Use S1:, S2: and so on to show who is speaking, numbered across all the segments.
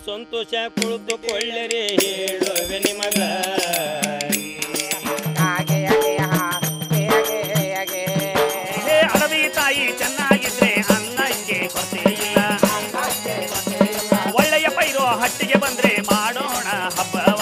S1: ಸಂತೋಷ ಕುಳಿತುಕೊಳ್ಳರೆ ಹೇಳುವೆ ನಿಮಗ
S2: ಅಡವಿ ತಾಯಿ ಚೆನ್ನಾಗಿದ್ರೆ ಅನ್ನಕ್ಕೆ ಕೊರತೆ ಇಲ್ಲ ಒಳ್ಳೆಯ ಪೈರು ಹಟ್ಟಿಗೆ ಬಂದ್ರೆ ಮಾಡೋಣ ಹಬ್ಬವ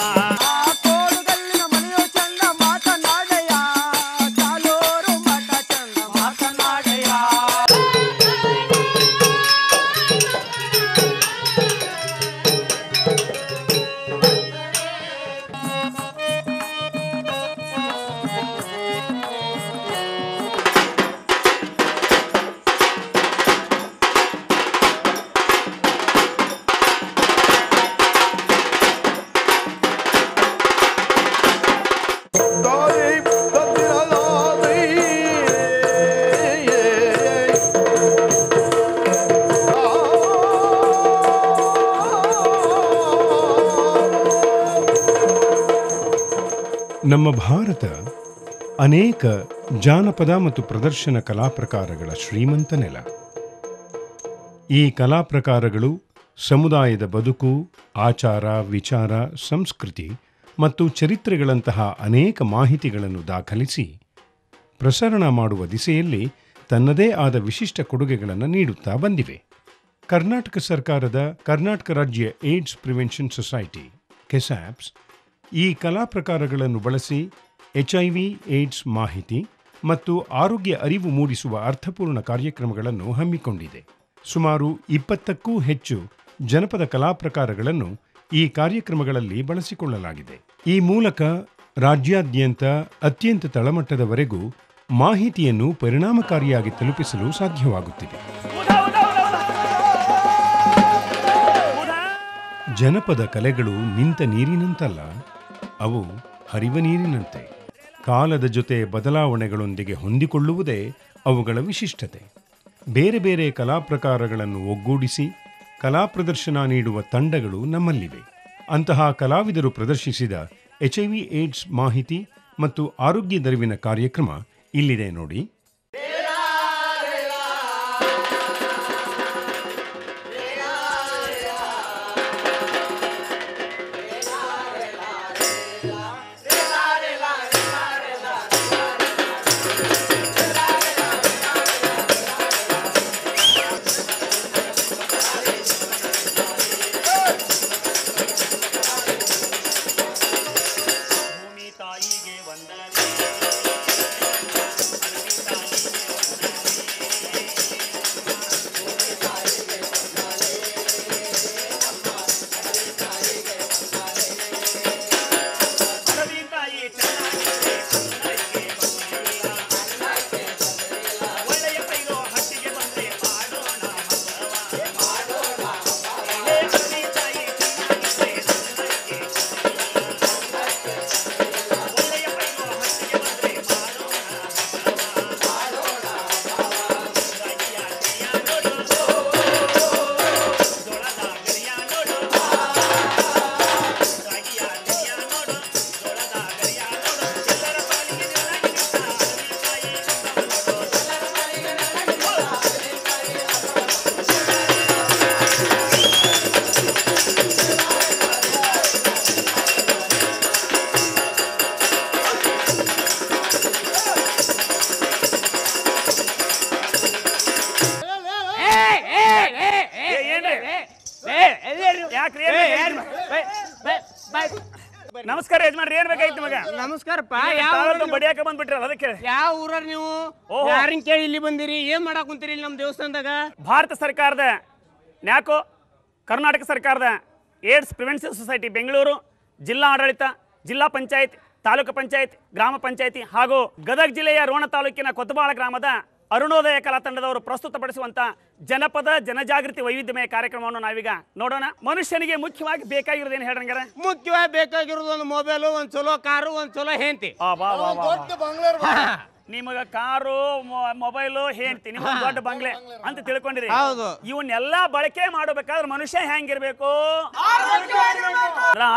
S3: ನಮ್ಮ ಭಾರತ ಅನೇಕ ಜಾನಪದ ಮತ್ತು ಪ್ರದರ್ಶನ ಕಲಾ ಪ್ರಕಾರಗಳ ಶ್ರೀಮಂತ ನೆಲ. ಈ ಕಲಾ ಪ್ರಕಾರಗಳು ಸಮುದಾಯದ ಬದುಕು, ಆಚಾರ, ವಿಚಾರ, ಸಂಸ್ಕೃತಿ ಮತ್ತು ಚರಿತ್ರೆಗಳಂತಹ ಅನೇಕ ಮಾಹಿತಿಗಳನ್ನು ದಾಖಲಿಸಿ ಪ್ರಸರಣ ಮಾಡುವ ದಿಸೆಯಲ್ಲಿ ತನ್ನದೇ ಆದ ವಿಶಿಷ್ಟ ಕೊಡುಗೆಗಳನ್ನು ನೀಡುತ್ತಾ ಬಂದಿವೆ. ಕರ್ನಾಟಕ ಸರ್ಕಾರದ ಕರ್ನಾಟಕ ರಾಜ್ಯ ಏಡ್ಸ್ ಪ್ರಿವೆನ್ಷನ್ ಸೊಸೈಟಿ ಕೆಸಾಪ್ಸ್ ಈ ಕಲಾ ಪ್ರಕಾರಗಳನ್ನು ಬಳಸಿ HIV ಏಡ್ಸ್ ಮಾಹಿತಿ ಮತ್ತು ಆರೋಗ್ಯ ಅರಿವು ಮೂಡಿಸುವ ಅರ್ಥಪೂರ್ಣ ಕಾರ್ಯಕ್ರಮಗಳನ್ನು ಹಮ್ಮಿಕೊಂಡಿದೆ. ಸುಮಾರು 20ಕ್ಕೂ ಹೆಚ್ಚು ಜನಪದ ಕಲಾ ಪ್ರಕಾರಗಳನ್ನು ಈ ಕಾರ್ಯಕ್ರಮಗಳಲ್ಲಿ ಬಳಸಿಕೊಳ್ಳಲಾಗಿದೆ. ಈ ಮೂಲಕ ರಾಜ್ಯಾದ್ಯಂತ ಅತ್ಯಂತ ತಳಮಟ್ಟದವರೆಗೂ ಮಾಹಿತಿಯನ್ನು ಪರಿಣಾಮಕಾರಿಯಾಗಿ ತಲುಪಿಸಲು ಸಾಧ್ಯವಾಗುತ್ತಿದೆ. ಜನಪದ ಕಲೆಗಳು ನಿಂತ ನೀರಿನಂತಲ್ಲ, ಅವು ಹರಿವ ನೀರಿನಂತೆ. ಕಾಲದ ಜೊತೆ ಬದಲಾವಣೆಗಳೊಂದಿಗೆ ಹೊಂದಿಕೊಳ್ಳುವುದೇ ಅವುಗಳ ವಿಶಿಷ್ಟತೆ. ಬೇರೆ ಬೇರೆ ಕಲಾ ಪ್ರಕಾರಗಳನ್ನು ಒಗ್ಗೂಡಿಸಿ ಕಲಾ ಪ್ರದರ್ಶನ ನೀಡುವ ತಂಡಗಳು ನಮ್ಮಲ್ಲಿವೆ. ಅಂತಹ ಕಲಾವಿದರು ಪ್ರದರ್ಶಿಸಿದ HIV ಏಡ್ಸ್ ಮಾಹಿತಿ ಮತ್ತು ಆರೋಗ್ಯದರಿವಿನ ಕಾರ್ಯಕ್ರಮ ಇಲ್ಲಿದೆ ನೋಡಿ.
S2: ನಮಸ್ಕಾರ ಯಜಮಾನ್ರಿ, ಏನ್ ಬೇಕಾಯ್ತು ನಿಮಗ?
S4: ನಮಸ್ಕಾರಪ್ಪ.
S2: ಬಡಿಯಾಕ ಬಂದ್ಬಿಟ್ರಿ, ಅದಕ್ಕೆ.
S4: ಯಾವ ಊರ ನೀವು? ಯಾರನ್ ಕೇಳಿ ಇಲ್ಲಿ ಬಂದಿರಿ? ಏನ್ ಮಾಡಕ್ ಕುಂತೀರಿ ಇಲ್ಲಿ ನಮ್ಮ ದೇವಸ್ಥಾನದಾಗ?
S2: ಭಾರತ ಸರ್ಕಾರದ ನ್ಯಾಕೋ ಕರ್ನಾಟಕ ಸರ್ಕಾರದ ಏಡ್ಸ್ ಪ್ರಿವೆನ್ಷನ್ ಸೊಸೈಟಿ ಬೆಂಗಳೂರು ಜಿಲ್ಲಾ ಆಡಳಿತ, ಜಿಲ್ಲಾ ಪಂಚಾಯತ್, ತಾಲೂಕು ಪಂಚಾಯತ್, ಗ್ರಾಮ ಪಂಚಾಯತಿ ಹಾಗೂ ಗದಗ ಜಿಲ್ಲೆಯ ರೋಣ ತಾಲೂಕಿನ ಕೊತ್ತಬಾಳ ಗ್ರಾಮದ ಅರುಣೋದಯ ಕಲಾ ತಂಡದವರು ಪ್ರಸ್ತುತಪಡಿಸುವಂತ ಜನಪದ ಜನಜಾಗೃತಿ ವೈವಿಧ್ಯಮಯ ಕಾರ್ಯಕ್ರಮವನ್ನು ನಾವೀಗ ನೋಡೋಣ. ಮನುಷ್ಯನಿಗೆ ಮುಖ್ಯವಾಗಿ ಬೇಕಾಗಿರೋದೇನು ಹೇಳ್ರಂಗಾರ?
S4: ಮುಖ್ಯವಾಗಿ ಬೇಕಾಗಿರೋದು ಒಂದು ಮೊಬೈಲು, ಒಂದ್ ಚಲೋ ಕಾರು, ಒಂದ್ ಚಲೋ ಹೆಂಡತಿ.
S2: ನಿಮಗ ಕಾರು, ಮೊಬೈಲು, ಹೆಂಡತಿ, ನಿಮ್ಗೆ ದೊಡ್ಡ ಬಂಗ್ಲೆ ಅಂತ ತಿಳ್ಕೊಂಡಿರಿ.
S4: ಹೌದು.
S2: ಇವನ್ನೆಲ್ಲಾ ಬಳಕೆ ಮಾಡಬೇಕಾದ್ರೆ ಮನುಷ್ಯ ಹೆಂಗಿರ್ಬೇಕು?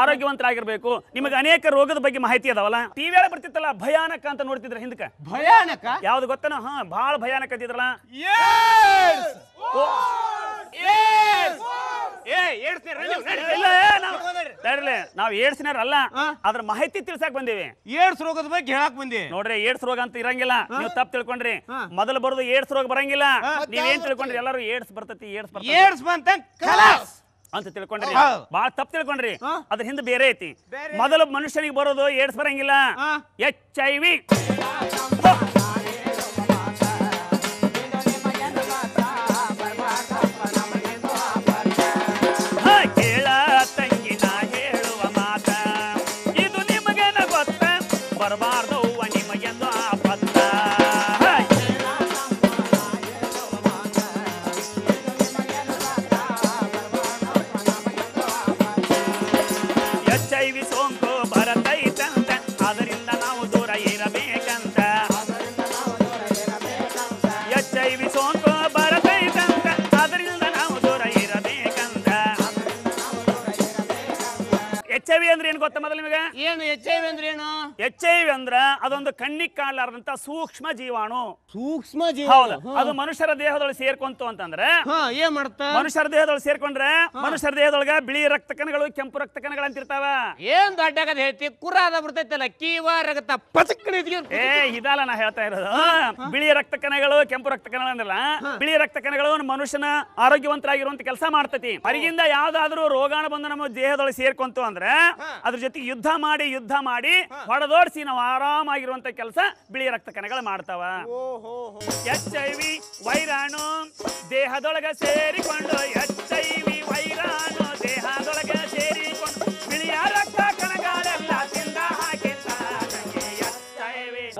S2: ಆರೋಗ್ಯವಂತರಾಗಿರ್ಬೇಕು. ನಿಮಗೆ ಅನೇಕ ರೋಗದ ಬಗ್ಗೆ ಮಾಹಿತಿ ಅದಾವಲ್ಲ, ಟಿವಿ ಬರ್ತಿತ್ತಲ್ಲ, ಭಯಾನಕ ಅಂತ ನೋಡ್ತಿದ್ರ ಹಿಂದಕ್ಕ.
S4: ಭಯಾನಕ
S2: ಯಾವ್ದು ಗೊತ್ತನ? ಬಹಳ ಭಯಾನಕ ಇದ್ರಲ್ಲ. ನಾವ್ ಏಡ್ಸ್ನಾರ ಅಲ್ಲ, ಅದ್ರ ಮಾಹಿತಿ ತಿಳ್ಸಾಕ್ ಬಂದೀವಿ.
S4: ಏಡ್ಸ್ ರೋಗದ ಬಗ್ಗೆ ಹೇಳಕ್ ಬಂದಿ
S2: ನೋಡ್ರಿ, ಏಡ್ಸ್ ರೋಗ ಅಂತ ಇರಂಗಿಲ್ಲ, ನೀವು ತಪ್ಪು ತಿಳ್ಕೊಂಡ್ರಿ. ಮೊದಲು ಬರೋದು ಏಡ್ಸ್ ರೋಗ ಬರಂಗಿಲ್ಲ. ನೀವೇನ್ ತಿಳ್ಕೊಂಡ್ರಿ? ಎಲ್ಲರೂ ಏಡ್ಸ್ ಬರ್ತೈತಿ,
S4: ಏಡ್ಸ್ ಬಂತ
S2: ಅಂತ ತಿಳ್ಕೊಂಡ್ರಿ. ಬಾಳ ತಪ್ಪು ತಿಳ್ಕೊಂಡ್ರಿ. ಅದ್ರ ಹಿಂದೆ ಬೇರೆ ಐತಿ. ಮೊದಲು ಮನುಷ್ಯನಿಗೆ ಬರೋದು ಏಡ್ಸ್ ಬರಂಗಿಲ್ಲ, HIV. ಕೇಳ ತಂಗಿ ನಾ ಹೇಳುವ ಮಾತ, ಇದು ನಿಮಗೇನ ಗೊತ್ತ, ಬರಬಾರ್ದು ನಿಮಗೆಂದು ಆಪತ್ತ. HIV ಸೋಂಕು ಬರತೈತಂತ, ಅದರಿಂದ ನಾವು ದೂರ ಇರಬೇಕಂತ. HIV ಸೋಂಕು ಬರತೈತಂತ, ಅದರಿಂದ ನಾವು ದೂರ ಇರಬೇಕಂತ. HIV ಅಂದ್ರೆ ಏನ್ ಗೊತ್ತ ಮೊದಲು ನಿಮಗೆ?
S4: ಏನು HIV ಅಂದ್ರೆ ಏನು?
S2: HIV ಅಂದ್ರ ಅದೊಂದು ಕಣ್ಣಿಗೆ ಕಾಣಲಾರದಂತ ಸೂಕ್ಷ್ಮ ಜೀವಾಣು.
S4: ಸೂಕ್ಷ್ಮ ಜೀವ.
S2: ಹೌದು, ಅದು ಮನುಷ್ಯರ ದೇಹದೊಳಗೆ ಸೇರ್ಕೊಂತು ಅಂತಂದ್ರೆ
S4: ಏನ್ ಮಾಡ್ತ?
S2: ಮನುಷ್ಯರ ದೇಹದೊಳಗೆ ಸೇರ್ಕೊಂಡ್ರೆ ಮನುಷ್ಯರ ದೇಹದೊಳಗ ಬಿಳಿ ರಕ್ತ ಕಣಗಳು, ಕೆಂಪು ರಕ್ತ ಕಣಗಳು ಅಂತಿರ್ತಾವ.
S4: ಏನ್ ದೊಡ್ಡಗದ ಹೇಳ್ತಿ? ಕುರಾದ ಬರ್ತೈತಲ್ಲ, ಕೀವ ರಗತ ಪಚಕ್ಕನ
S2: ಇದಲ್ಲ ನಾ ಹೇಳ್ತಾ ಇರೋದು. ಬಿಳಿ ರಕ್ತ ಕಣಗಳು, ಕೆಂಪು ರಕ್ತ ಕಣಗಳು ಅಂದ್ರಲ್ಲ, ಬಿಳಿ ರಕ್ತ ಕಣಗಳು ಮನುಷ್ಯನ ಆರೋಗ್ಯವಂತರಾಗಿರುವಂತ ಕೆಲಸ ಮಾಡ್ತತಿ. ಹೊರಗಿಂದ ಯಾವ್ದಾದ್ರು ರೋಗಾಣು ಬಂದು ನಮ್ಮ ದೇಹದೊಳಗೆ ಸೇರ್ಕೊಂತು ಅಂದ್ರೆ ಅದ್ರ ಜೊತೆಗೆ ಯುದ್ಧ ಮಾಡಿ ಹೊಡೆದೋಡಿಸಿ ನಾವು ಆರಾಮಾಗಿರುವಂತ ಕೆಲಸ ಬಿಳಿ ರಕ್ತ ಕಣಗಳು ಮಾಡ್ತಾವ. HIV ವೈರಾಣು ದೇಹದೊಳಗೆ ಸೇರಿಕೊಂಡು, HIV ವೈರಾಣು ದೇಹದೊಳಗೆ ಸೇರಿಕೊಂಡು ಬಿಳಿಯ ರಕ್ತ ಕಣಗಳೆಲ್ಲ ತಿಂದ ಹಾಕಿದ್ದಾರೆ.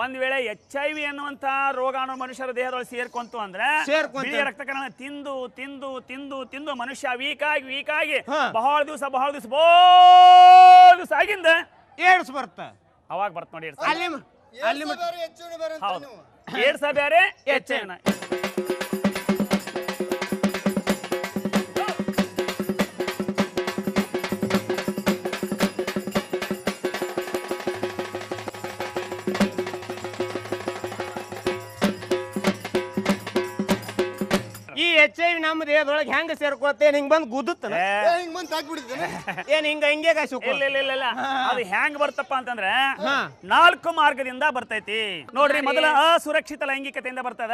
S2: ಒಂದ್ ವೇಳೆ HIV ಅನ್ನುವಂತ ರೋಗಾಣು ಮನುಷ್ಯರ ದೇಹದೊಳಗೆ ಸೇರ್ಕೊಂತು ಅಂದ್ರೆ ಬಿಳಿಯ ರಕ್ತ ಕಣ ತಿಂದು ತಿಂದು ತಿಂದು ತಿಂದು ಮನುಷ್ಯ ವೀಕ್ ಆಗಿ ಬಹಳ ದಿವಸ ಆಗಿಂದ
S4: ಏಡ್ಸ್ ಬರ್ತ.
S2: ಅವಾಗ ಬರ್ತ ನೋಡಿ.
S5: ಹೌದು,
S2: ಏಡ್ಸ ಬೇರೆ HIV.
S4: ಈ HIV ನಮ್ಮ ದೇಹದೊಳಗೆ ಹೆಂಗ ಸೇರ್ಕೊಳ್ತೇನೆ? ಹಿಂಗ್ ಬಂದ್ ಗುದ್ದುತ್ತ ಏನ್ ಹಿಂಗೆ
S2: ಇಲ್ಲ, ಅದು ಹೆಂಗ್ ಬರ್ತಪ್ಪ ಅಂತಂದ್ರೆ 4 ಮಾರ್ಗದಿಂದ ಬರ್ತೈತಿ ನೋಡ್ರಿ. ಮೊದಲ ಅಸುರಕ್ಷಿತ ಲೈಂಗಿಕತೆಯಿಂದ ಬರ್ತದ.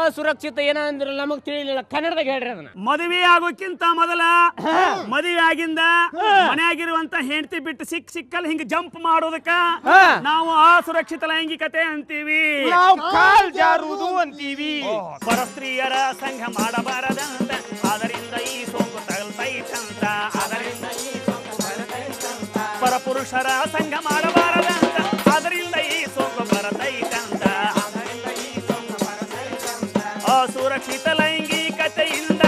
S4: ಅಸುರಕ್ಷಿತ ಏನಂದ್ರ ನಮಗ್ ತಿಳಿಲಿಲ್ಲ, ಕನ್ನಡದಾಗ ಹೇಳ್ರಿ ಅದನ್ನ.
S2: ಮದುವೆ ಆಗೋಕ್ಕಿಂತ ಮೊದಲ ಮದುವೆ ಆಗಿಂದ ಮನೆಯಾಗಿರುವಂತ ಹೆಂಡತಿ ಬಿಟ್ಟು ಸಿಕ್ಕಲ್ಲಿ ಹಿಂಗ ಜಂಪ್ ಮಾಡೋದಕ್ಕ ನಾವು ಅಸುರಕ್ಷಿತ ಲೈಂಗಿಕತೆ ಅಂತೀವಿ.
S4: ಕಾಲ್ ಜಾರುವುದು ಅಂತೀವಿ.
S2: ಪರಸ್ತ್ರೀಯರ ಸಂಘ ಮಾಡಬಾರದಂತ, ಅದರಿಂದ ಈ ಸೋಂಕು ತಗಲ್ತೈತಂತ. ಅದರಿಂದ ಈ ಸೋಂಕು ಬರತೈತಂತ. ಪರಪುರುಷರ ಸಂಘ ಮಾಡಬಾರದಂತ, ಅದರಿಂದ ಈ ಸೋಂಕು ಬರತೈತಂತ. ಅಸುರಕ್ಷಿತ ಲೈಂಗಿಕತೆಯಿಂದ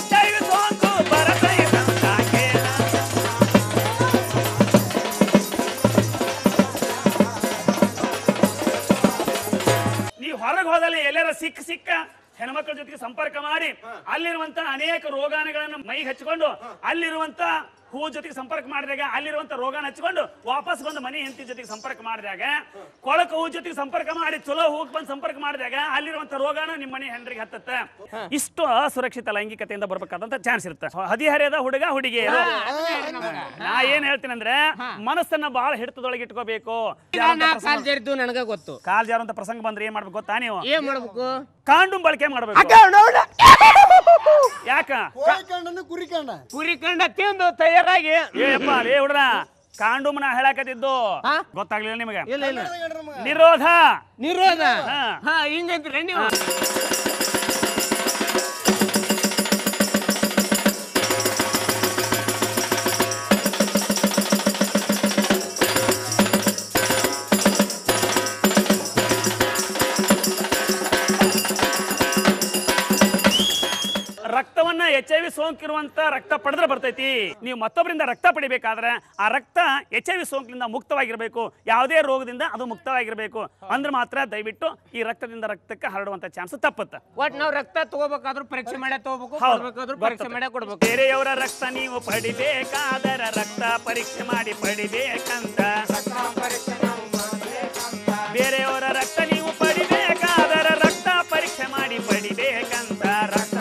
S2: HIV ಸೋಂಕು ಬರತೈತಂತ. ನೀವು ಹೊರಗೆ ಹೋದಲ್ಲಿ ಎಲ್ಲರ ಸಿಕ್ಕ ಹೆಣ್ಮಕ್ಳ ಜೊತೆಗೆ ಸಂಪರ್ಕ ಮಾಡಿ ಅಲ್ಲಿರುವಂತ ಅನೇಕ ರೋಗಾಣುಗಳನ್ನು ಮೈಗೆ ಹಚ್ಚಿಕೊಂಡು, ಅಲ್ಲಿರುವಂತ ಹೂ ಜೊತೆಗೆ ಸಂಪರ್ಕ ಮಾಡಿದಾಗ ಅಲ್ಲಿರುವಂತ ರೋಗಾನ ಹಚ್ಕೊಂಡು ವಾಪಸ್ ಬಂದು ಮನೆ ಹೆಂಡತಿ ಜೊತೆಗೆ ಸಂಪರ್ಕ ಮಾಡಿದಾಗ, ಕೊಳಕ ಹೂ ಜೊತೆಗೆ ಸಂಪರ್ಕ ಮಾಡಿ ಚಲೋ ಹೂಗ್ ಬಂದು ಸಂಪರ್ಕ ಮಾಡಿದಾಗ ಅಲ್ಲಿರುವಂತ ರೋಗಾನು ನಿಮ್ಮ ಮನೆ ಹೆಂಡ್ರಿಗೆ ಹತ್ತತ್ತೆ. ಇಷ್ಟು ಅಸುರಕ್ಷಿತ ಲೈಂಗಿಕತೆಯಿಂದ ಬರ್ಬೇಕಾದಂತ ಚಾನ್ಸ್ ಇರುತ್ತೆ. ಹದಿಹರೆಯದ ಹುಡುಗ ಹುಡುಗಿಯರು, ನಾ ಏನ್ ಹೇಳ್ತೀನಿ ಅಂದ್ರೆ ಮನಸ್ಸನ್ನ ಬಹಳ ಹಿಡಿತದೊಳಗೆ ಇಟ್ಕೋಬೇಕು.
S4: ನನಗ ಗೊತ್ತು.
S2: ಕಾಲ್ ಜಾರುವಂತ ಪ್ರಸಂಗ ಬಂದ್ರೆ ಏನ್ ಮಾಡ್ಬೇಕು ಗೊತ್ತಾ? ನೀವು
S4: ಏನ್ ಮಾಡ್ಬೇಕು?
S2: ಕಾಂಡೂಮ್ ಬಳಕೆ ಮಾಡ್ಬೇಕು. ಯಾಕ?
S4: ಕುರಿ ಕಂಡ ತಿಂದು ತಯಾರಾಗಿ
S2: ಏ ಹುಡ್ರ, ಕಾಂಡೂಮ್ನ ಹೇಳಕತ್ತಿದ್ದು ಗೊತ್ತಾಗ್ಲಿಲ್ಲ ನಿಮಗೆ?
S4: ಇಲ್ಲ
S2: ನಿರೋಧ
S4: ಹಿಂಗಂತೀರ ನೀವು?
S2: ರಕ್ತವನ್ನ HIV ಸೋಂಕಿರುವಂತ ರಕ್ತ ಪಡೆದ್ರೆ ಬರ್ತೈತಿ. ನೀವು ಮತ್ತೊಬ್ಬರಿಂದ ರಕ್ತ ಪಡಿಬೇಕಾದ್ರೆ ಆ ರಕ್ತ HIV ಸೋಂಕಿನಿಂದ ಮುಕ್ತವಾಗಿರ್ಬೇಕು, ಯಾವುದೇ ರೋಗದಿಂದ ಅದು ಮುಕ್ತವಾಗಿರ್ಬೇಕು. ಅಂದ್ರೆ ಮಾತ್ರ ದಯವಿಟ್ಟು ಈ ರಕ್ತದಿಂದ ರಕ್ತಕ್ಕೆ ಹರಡುವಂತ ಚಾನ್ಸ್ ತಪ್ಪುತ್ತೆ.
S4: ಒಟ್ ನಾವು ರಕ್ತ ತಗೋಬೇಕಾದ್ರೂ ಪರೀಕ್ಷೆ ಮಾಡೇ ತಗೋಬೇಕು, ಪರೀಕ್ಷೆ ಮಾಡೇ ಕೊಡ್ಬೇಕು.
S2: ಬೇರೆಯವರ ರಕ್ತ ನೀವು ಪಡಿಬೇಕಾದರೆ ರಕ್ತ ಪರೀಕ್ಷೆ ಮಾಡಿ ಪಡಿಬೇಕಂತ. ಬೇರೆಯವರ ರಕ್ತ ನೀವು ಪಡಿಬೇಕಾದರೆ ರಕ್ತ ಪರೀಕ್ಷೆ ಮಾಡಿ ಪಡಿಬೇಕಂತ. ರಕ್ತ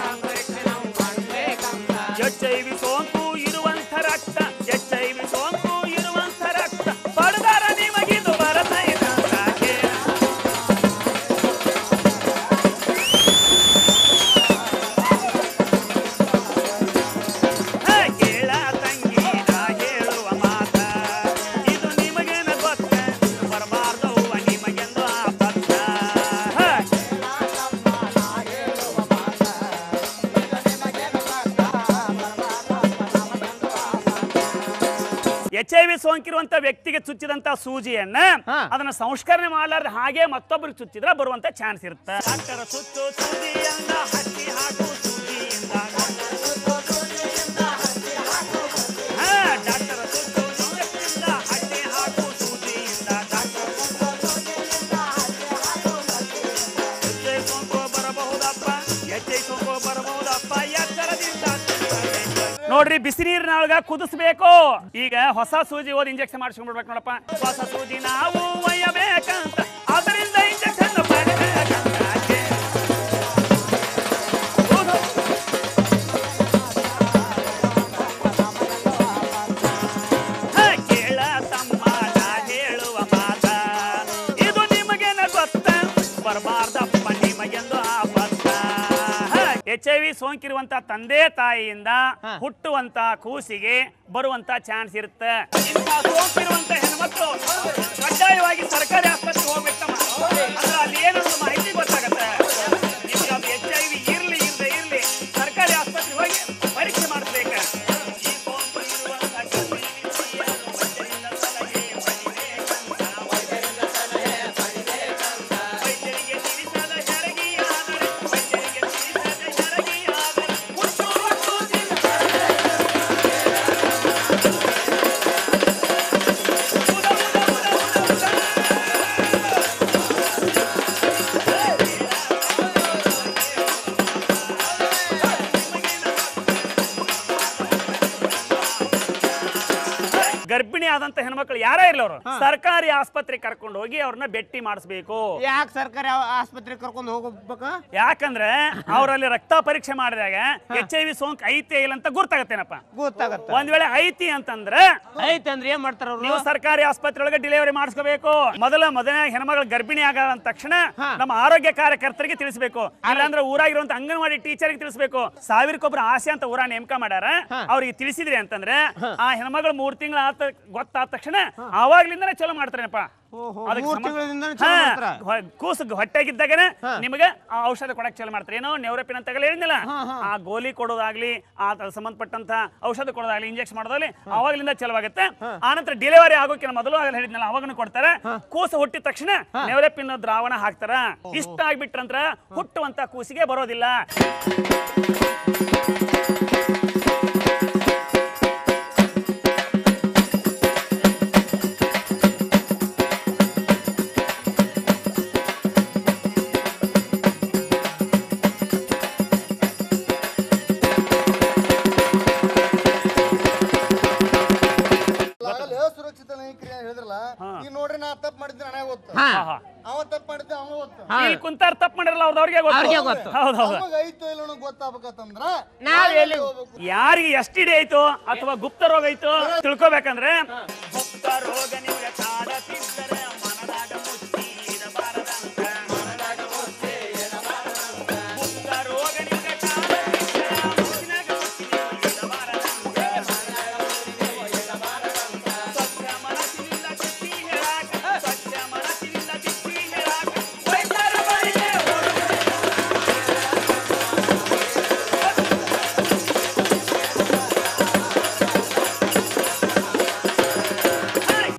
S2: ಸೋಂಕಿರುವಂತ ವ್ಯಕ್ತಿಗೆ ಚುಚ್ಚಿದಂತ ಸೂಜಿಯನ್ನ ಅದನ್ನ ಸಂಸ್ಕರಣೆ ಮಾಡಲಾರ್ದೆ ಹಾಗೆ ಮತ್ತೊಬ್ಬರಿಗೆ ಚುಚ್ಚಿದ್ರೆ ಬರುವಂತ ಚಾನ್ಸ್ ಇರುತ್ತೆ. ಡಾಕ್ಟರ್ ಸುತ್ತು ಸೂಜಿಯಿಂದ ಹಚ್ಚಿ ಹಾಕು ಸೂಜಿಯಿಂದ ನೋಡ್ರಿ, ಬಿಸಿ ನೀರಿನೊಳಗ ಕುದಿಸ್ಬೇಕು. ಈಗ ಹೊಸ ಸೂಜಿ ಹೋದ್ ಇಂಜೆಕ್ಷನ್ ಮಾಡಿಸ್ಕೊಂಡ್ಬಿಡ್ಬೇಕು ನೋಡಪ್ಪ. ಹೊಸ ಸೂಜಿ ನಾವು ಒಯ್ಯಬೇಕಂತ, ಅದರಿಂದ ಇಂಜೆಕ್ಷನ್ ಕೇಳ ತಮ್ಮ ಹೇಳುವ ಮಾತ, ಇದು ನಿಮಗೇನ ಗೊತ್ತ, ಬರಬಾರ್ದಪ್ಪ ನಿಮಗೆಂದು ಆಪತ್ತ. HIV ಸೋಂಕಿರುವಂತ ತಂದೆ ತಾಯಿಯಿಂದ ಹುಟ್ಟುವಂತ ಕೂಸಿಗೆ ಬರುವಂತ ಚಾನ್ಸ್ ಇರುತ್ತೆ. ಇಂಥ ಸೋಂಕಿರುವಂತ ಹೆಣ್ಮಕ್ಳು ಕಡ್ಡಾಯವಾಗಿ ಸರ್ಕಾರಿ ಆಸ್ಪತ್ರೆಗೆ ಹೋಗ್ಬೇಕಮ್ಮ. ಅಂದ್ರೆ ಅಲ್ಲಿ ಏನೊಂದು ಮಾಹಿತಿ ಗೊತ್ತಾಗತ್ತೆ. ನಿಮ್ಗೆ ಅದು HIV ಇರ್ಲಿ ಇಲ್ಲದೆ ಇರ್ಲಿ ಸರ್ಕಾರಿ ಆಸ್ಪತ್ರೆಗೆ ಹೋಗಿ ಪರೀಕ್ಷೆ ಮಾಡಿಸ್ಬೇಕ. ಗರ್ಭಿಣಿ ಆದಂತ ಹೆಣ್ಮಕ್ಳು ಯಾರೇ ಇರ್ಲಿ ಅವರು ಸರ್ಕಾರಿ ಆಸ್ಪತ್ರೆಗೆ ಕರ್ಕೊಂಡು ಹೋಗಿ ಅವ್ರನ್ನ ಭೇಟಿ ಮಾಡಿಸ್ಬೇಕು.
S4: ಯಾಕೆ ಸರ್ಕಾರಿ ಆಸ್ಪತ್ರೆಗೆ ಕರ್ಕೊಂಡು ಹೋಗ್ಬೇಕು?
S2: ಯಾಕಂದ್ರೆ ಅವರಲ್ಲಿ ರಕ್ತ ಪರೀಕ್ಷೆ ಮಾಡಿದಾಗ HIV ಸೋಂಕು ಐತಿ ಇಲ್ಲ ಅಂತ ಗೊತ್ತಾಗತ್ತೇನಪ್ಪ.
S4: ಗೊತ್ತಾಗತ್ತೆ.
S2: ಒಂದ್ ವೇಳೆ ಐತಿ ಅಂತಂದ್ರೆ
S4: ಏನ್ ಮಾಡ್ತಾರ ಅವ್ರು?
S2: ನೀವು ಸರ್ಕಾರಿ ಆಸ್ಪತ್ರೆ ಒಳಗೆ ಡೆಲಿವರಿ ಮಾಡಿಸ್ಕೋಬೇಕು. ಮೊದಲನೇ ಹೆಣ್ಮಗಳು ಗರ್ಭಿಣಿ ಆಗ ತಕ್ಷಣ ನಮ್ಮ ಆರೋಗ್ಯ ಕಾರ್ಯಕರ್ತರಿಗೆ ತಿಳಿಸಬೇಕು. ಇಲ್ಲಾಂದ್ರೆ ಊರಾಗಿರುವಂತ ಅಂಗನವಾಡಿ ಟೀಚರ್ಗೆ ತಿಳಿಸಬೇಕು. ಸಾವಿರಕ್ಕೊಬ್ರು ಆಸೆ ಅಂತ ಊರ ನೇಮಕ ಮಾಡ್ಯಾರ. ಅವ್ರಿಗೆ ತಿಳಿಸಿದ್ರಿ ಅಂತಂದ್ರೆ ಆ ಹೆಣ್ಮಗಳು 3 ತಿಂಗಳ ಗೊತ್ತಾದ ತಕ್ಷಣ ಆವಾಗ್ಲಿಂದನೇ ಚಲೋ ಮಾಡ್ತಾರೇನಪ್ಪ. ಕೂಸು ಹೊಟ್ಟೆಗಿದ್ದಾಗನೆ ನಿಮಗೆ ಔಷಧ ಕೊಡಕ್ ಚಲೋ ಮಾಡ್ತಾರೆ. ಏನೋ ನ್ಯೂರೋಪಿನ್ ಅಂತ ಹೇಳಿದ್ನಲ್ಲ, ಆ ಗೋಲಿ ಕೊಡೋದಾಗ್ಲಿ, ಆ ಸಂಬಂಧಪಟ್ಟಂತ ಔಷಧ ಕೊಡೋದಾಗ್ಲಿ, ಇಂಜೆಕ್ಷನ್ ಮಾಡೋದಾಗ್ಲಿ ಅವಾಗ್ಲಿಂದ ಚಲೋ ಆಗುತ್ತೆ. ಆನಂತರ ಡೆಲಿವರಿ ಆಗೋಕಿನ ಮೊದಲು ಹೇಳಿದ್ನಲ್ಲ ಅವಾಗನು ಕೊಡ್ತಾರೆ. ಕೂಸು ಹುಟ್ಟಿದ ತಕ್ಷಣ ನ್ಯೂರೋಪಿನ್ ದ್ರಾವಣ ಹಾಕ್ತಾರ. ಇಷ್ಟ ಆಗ್ಬಿಟ್ರಂದ್ರ ಹುಟ್ಟುವಂತ ಕೂಸಿಗೆ ಬರೋದಿಲ್ಲ.
S5: ನೋಡ್ರಿ, ನಾ ತಪ್ಪು ಮಾಡಿದ್ದೆ ನನಗೆ ಗೊತ್ತು, ಅವ ತಪ್ಪು ಮಾಡಿದ್ದೆ ಅವ ಗೊತ್ತು.
S2: ಇಲ್ಲಿ ಕುಂತಾರ ತಪ್ಪು ಮಾಡಿರಲ್ಲ ಅವ್ರಿಗೆ ಗೊತ್ತು.
S5: ನಮಗ ಐತೋ ಇಲ್ಲ ಗೊತ್ತಾಗಬೇಕಂದ್ರ
S2: ಯಾರಿಗೆ STD ಐತೋ ಅಥವಾ ಗುಪ್ತ ರೋಗ ಐತೋ ತಿಳ್ಕೊಬೇಕಂದ್ರೆ ಗುಪ್ತ ರೋಗ ನಿಮಗೆ ಕಾಡತಿದ್ದರೆ ಮನದಾಗ ಮುಚ್ಚಿ ಇಡಬಾರದಂತ. ಗುಪ್ತ ರೋಗ ನಿಮಗೆ ಕಾಡತಿದ್ದರೆ ಮುಚ್ಚಿನಾಗ ಮುಚ್ಚಿ ಇಡಬಾರದಂತ. ಸ್ವಚ್ಛ ಮನಸ್ಸಿನಿಂದ ತಿಪ್ಪಿ ಹೇಳಾಕ, ಸ್ವಚ್ಛ ಮನಸ್ಸಿನಿಂದ ತಿಪ್ಪಿ ಹೇಳಾಕ ವೈದ್ಯರ ಬಳಿಗೆ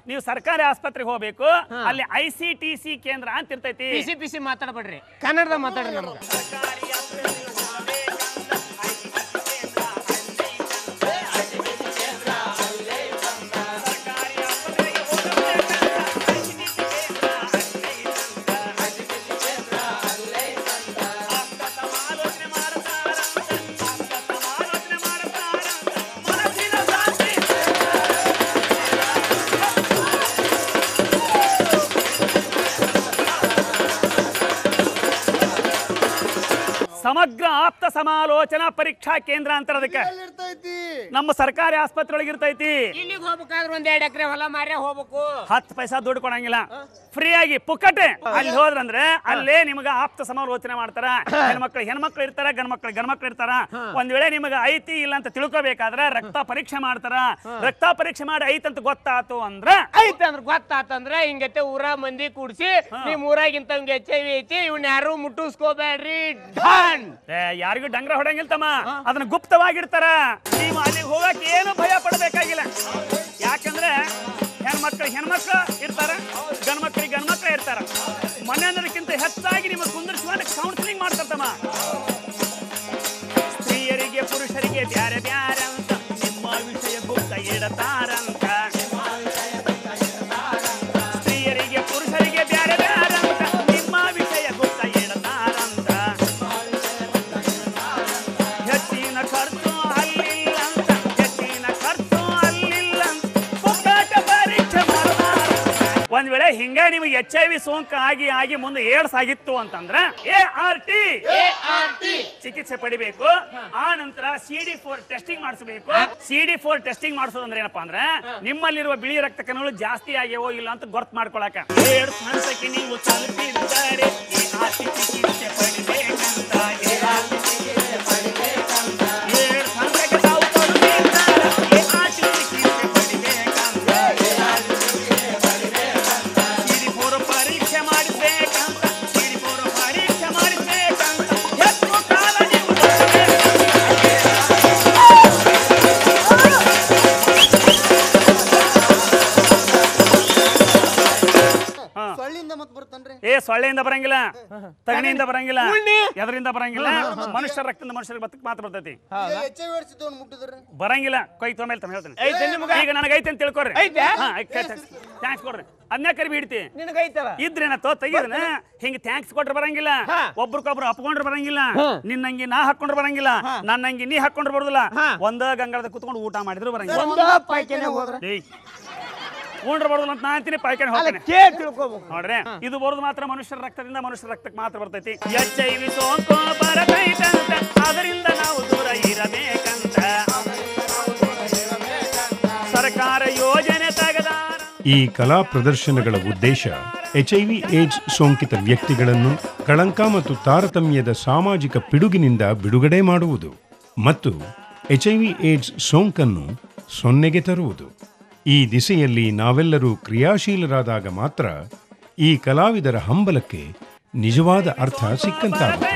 S2: ನೀವು ಸರ್ಕಾರಿ ಆಸ್ಪತ್ರೆಗೆ ಹೋಗ್ಬೇಕು. ಅಲ್ಲಿ ICTC ಕೇಂದ್ರ ಅಂತ ಇರ್ತೈತಿ.
S4: ಪಿಸಿ ಮಾತಾಡಬೇಡ್ರಿ, ಕನ್ನಡದಾಗ ಮಾತಾಡ್ರಿ. ನಮ್ಗೆ
S2: ಸಮಗ್ರ ಆಪ್ತ ಸಮಾಲೋಚನಾ ಪರೀಕ್ಷಾ ಕೇಂದ್ರ ಅಂತಾರ ಅದಕ್ಕೆ. ನಮ್ಮ ಸರ್ಕಾರಿ ಆಸ್ಪತ್ರೆ ಒಳಗೆ ಇರ್ತೈತಿ.
S4: ಇಲ್ಲಿಗೆ ಹೋಗ್ಬೇಕಾದ್ರೆ 1-2 ಎಕರೆ ಹೊಲ ಮಾರೇ ಹೋಗ್ಬೇಕು.
S2: 10 ಪೈಸಾ ದುಡ್ಡು ಕೊಡಂಗಿಲ್ಲ. ಫ್ರೀಯಾಗಿ ಪುಕ್ಕಟೆ ಅಲ್ಲಿ ಹೋದ್ರಂದ್ರೆ ಅಲ್ಲೇ ನಿಮಗೆ ಆಪ್ತ ಸಮಾಲೋಚನೆ ಮಾಡ್ತಾರ. ಹೆಣ್ಮಕ್ಳು ಇರ್ತಾರ, ಗಂಡ್ಮಕ್ಳು ಇರ್ತಾರ. ಒಂದ್ ವೇಳೆ ನಿಮಗೆ ಐತಿ ಇಲ್ಲ ಅಂತ ತಿಳ್ಕೊಬೇಕಾದ್ರೆ ರಕ್ತ ಪರೀಕ್ಷೆ ಮಾಡ್ತಾರ. ರಕ್ತ ಪರೀಕ್ಷೆ ಮಾಡಿ ಐತಂತ ಗೊತ್ತಾತು ಅಂದ್ರೆ
S4: ಗೊತ್ತಾತಂದ್ರ ಹಿಂಗತ್ತೆ ಊರ ಮಂದಿ ಕೂಡ್ಸಿ ನಿಮ್ ಊರಾಗಿಂತ HIV ಐತಿ, ಇವ್ನ ಯಾರು ಮುಟ್ಟಿಸ್ಕೋಬೇಡ್ರಿ.
S2: ಯಾರಿಗೂ ಡಂಗ್ರ ಹೊಡಂಗಿಲ್ತಮ್ಮ, ಅದನ್ನ ಗುಪ್ತವಾಗಿರ್ತಾರ. ನೀವು ಅಲ್ಲಿಗೆ ಹೋಗಕ್ಕೆ ಏನು ಭಯ ಪಡಬೇಕಾಗಿಲ್ಲ. ಯಾಕಂದ್ರೆ ಹೆಣ್ಮಕ್ಳು ಇರ್ತಾರ, ಗಂಡ್ಮಕ್ಳು ಇರ್ತಾರ. ಮನೆ ಅನ್ನೋದಕ್ಕಿಂತ ಹೆಚ್ಚಾಗಿ ನಿಮಗೆ ಕುಂದಿರಿಸುವಾಗ ಕೌನ್ಸಿಲಿಂಗ್ ಮಾಡ್ತಾರಮ್ಮ. ಸ್ತ್ರೀಯರಿಗೆ ಪುರುಷರಿಗೆ ಬ್ಯಾರೆ ಬ್ಯಾರೆ ಅಂತ ನಿಮ್ಮ ವಿಷಯ ಗುಪ್ತ ಇಡತಾರಂತ. ಸ್ತ್ರೀಯರಿಗೆ ಪುರುಷರಿಗೆ ಬ್ಯಾರೆ ಬ್ಯಾರೆ ಅಂತ ನಿಮ್ಮ ವಿಷಯ ಗುಪ್ತ ಇಡತಾರಂತ. ಹೆಚ್ಚಿನ ಖರ್ಚು ಅಲ್ಲಿಲ್ಲ ಅಂತ, ಪುಕ್ಕಟ ಪರೀಕ್ಷೆ ಮಾಡಬಾರ. ಒಂದ್ ವೇಳೆ ಹಿಂಗ ನಿಮಗೆ HIV ಸೋಂಕು ಆಗಿ ಮುಂದೆ ಏಡ್ಸ್ ಆಗಿತ್ತು ಅಂತಂದ್ರೆ ART ಚಿಕಿತ್ಸೆ ಪಡಿಬೇಕು. ಆ ನಂತರ CD4 ಟೆಸ್ಟಿಂಗ್ ಮಾಡಿಸಬೇಕು. CD4 ಟೆಸ್ಟಿಂಗ್ ಮಾಡಿಸೋದಂದ್ರೆ ಏನಪ್ಪಾ ಅಂದ್ರೆ ನಿಮ್ಮಲ್ಲಿರುವ ಬಿಳಿ ರಕ್ತ ಕಣಗಳು ಜಾಸ್ತಿ ಆಗ್ಯಾವೋ ಇಲ್ಲ ಅಂತ ಗೊತ್ತು ಮಾಡ್ಕೊಳಕ. ಏಡ್ಸ್ ಹಂತಕ್ಕೆ ನೀವು ತಲುಪಿದ್ದಾರೆ ART ಚಿಕಿತ್ಸೆ ಪಡಿಬೇಕಂತ. ಏಡ್ಸ್ ಹಂತಕ್ಕೆ ತಾವು ತಲುಪಿದ್ದಾರೆ ART ಚಿಕಿತ್ಸೆ ಪಡಿಬೇಕಂತ. CD4 ಪರೀಕ್ಷೆ ಮಾಡಿಸ್ಬೇಕಂತ. CD4 ಪರೀಕ್ಷೆ ಮಾಡಿಸ್ಬೇಕಂತ. ಹೆಚ್ಚು ಕಾಲ ನೀವು
S5: ಸೊಳ್ಳಿಂದ ಮತ್ ಬರ್ತನ್ರಿ.
S2: ಸೊಳ್ಳೆಯಿಂದ ಬರಂಗಿಲ್ಲ, ತಗಣಿಯಿಂದ ಬರಂಗಿಲ್ಲ, ಎದರಿಂದ ಬರಂಗಿಲ್ಲ. ಮನುಷ್ಯರ ರಕ್ತದಿಂದ ಮನುಷ್ಯರಿಗೆ ಬತ್ತಕ್ಕೆ ಮಾತ್ರ ಬರ್ತೈತಿ.
S5: HIV ಹಿಡಿಸಿದ್ದವನ್ ಮುಟ್ಟಿದ್ರಿ
S2: ಬರಂಗಿಲ್ಲ. ಕೈ ತೊಮೇಲೆ ತಮ್ಮ ಹೇಳ್ತೇನೆ. ಈಗ ನನಗೆ ಐತೆ ಅಂತ ತಿಳ್ಕೊರಿ. ಥ್ಯಾಂಕ್ಸ್ ಕೊಡ್ರಿ. ಅದನ್ನ ಕರಿಬಿ ಹಿಡ್ತಿ ಇದ್ರೇನತ್ತೋ ತೆಗಿದನ. ಹಿಂಗ ಥ್ಯಾಂಕ್ಸ್ ಕೊಟ್ರೆ ಬರಂಗಿಲ್ಲ. ಒಬ್ರಿಗೊಬ್ರು ಅಪ್ಕೊಂಡ್ರೆ ಬರಂಗಿಲ್ಲ. ನಿನ್ನಂಗಿ ನಾ ಹಾಕೊಂಡ್ರೆ ಬರಂಗಿಲ್ಲ, ನನ್ನಂಗಿ ನೀ ಹಾಕೊಂಡ್ರೆ ಬರುದಿಲ್ಲ. ಒಂದ ಗಂಗಾಳದ ಕುತ್ಕೊಂಡು ಊಟ ಮಾಡಿದ್ರು ಬರಂಗಿಲ್ಲ. ಉಂಡ್ರೆ ಬರೋದಿಲ್ಲ ಅಂತ ನಾ ಅಂತೀನಿ, ಪಾಯ್ಕಾನೆ ಹೋಗ್ತಾನೆ. ನೋಡ್ರಿ, ಇದು ಬರೋದು ಮಾತ್ರ ಮನುಷ್ಯರ ರಕ್ತದಿಂದ ಮನುಷ್ಯರ ರಕ್ತಕ್ಕೆ ಮಾತ್ರ ಬರ್ತೈತಿ. HIV ಸೋಂಕು ಬರತೈತಂತ, ಅದರಿಂದ ನಾವು ದೂರ ಇರಬೇಕಂತ ಸರ್ಕಾರ ಯೋಜನೆ ತೆಗೆದಾರ.
S3: ಈ ಕಲಾ ಪ್ರದರ್ಶನಗಳ ಉದ್ದೇಶ HIV ಏಡ್ಸ್ ಸೋಂಕಿತ ವ್ಯಕ್ತಿಗಳನ್ನು ಕಳಂಕ ಮತ್ತು ತಾರತಮ್ಯದ ಸಾಮಾಜಿಕ ಪಿಡುಗಿನಿಂದ ಬಿಡುಗಡೆ ಮಾಡುವುದು ಮತ್ತು HIV ಏಡ್ಸ್ ಸೋಂಕನ್ನು ಸೊನ್ನೆಗೆ ತರುವುದು. ಈ ದಿಸೆಯಲ್ಲಿ ನಾವೆಲ್ಲರೂ ಕ್ರಿಯಾಶೀಲರಾದಾಗ ಮಾತ್ರ ಈ ಕಲಾವಿದರ ಹಂಬಲಕ್ಕೆ ನಿಜವಾದ ಅರ್ಥ ಸಿಕ್ಕಂತಾಗುತ್ತದೆ.